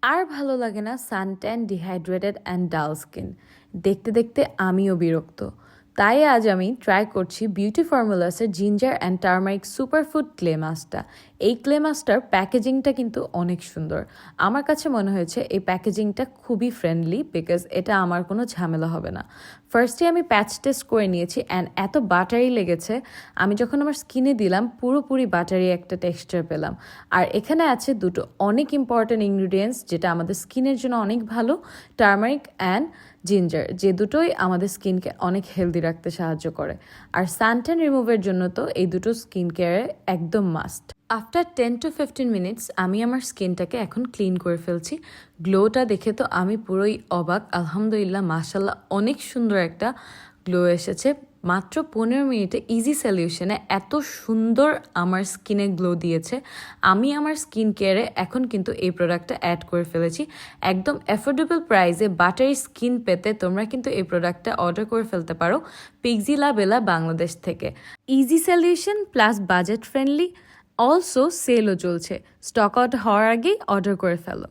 আর ভালো লাগে না suntan, dehydrated and dull skin. দেখতে দেখতে আমিও বিরক্ত। তাই আজ আমি ট্রাই করছি বিউটি ফর্মুলাসের ginger and turmeric superfood clay মাস্কটা। এই ক্লে মাস্কটার প্যাকেজিংটা কিন্তু অনেক সুন্দর। আমার কাছে মনে হয়েছে এই প্যাকেজিংটা খুবই ফ্রেন্ডলি, বিকজ এটা আমার কোনো ঝামেলা হবে না। ফার্স্টে আমি প্যাচ টেস্ট করে নিয়েছি অ্যান্ড এত বাটারি লেগেছে, আমি যখন আমার স্কিনে দিলাম পুরোপুরি বাটারি একটা টেক্সচার পেলাম। আর এখানে আছে দুটো অনেক ইম্পর্ট্যান্ট ইনগ্রিডিয়েন্টস যেটা আমাদের স্কিনের জন্য অনেক ভালো, টার্মারিক অ্যান্ড জিঞ্জার, যে দুটোই আমাদের স্কিনকে অনেক হেলদি রাখতে সাহায্য করে। আর সানট্যান রিমুভের জন্য তো এই দুটো স্কিন কেয়ারে একদম মাস্ট। আফটার 10 to 15 মিনিটস আমি আমার স্কিনটাকে এখন ক্লিন করে ফেলছি। গ্লোটা দেখে তো আমি পুরোই অবাক। আলহামদুলিল্লাহ, মাশাল্লাহ, অনেক সুন্দর একটা গ্লো এসেছে। মাত্র 15 মিনিটে ইজি সলিউশনে এত সুন্দর আমার স্কিনে গ্লো দিয়েছে। আমি আমার স্কিন কেয়ারে এখন কিন্তু এই প্রোডাক্টটা অ্যাড করে ফেলেছি। একদম অ্যাফোর্ডেবল প্রাইসে বাটারি স্কিন পেতে তোমরা কিন্তু এই প্রোডাক্টটা অর্ডার করে ফেলতে পারো পিগজিলা বেলা বাংলাদেশ থেকে। Easy solution plus budget friendly, also সেলও চলছে। স্টক আউট হওয়ার আগেই অর্ডার করে ফেলো।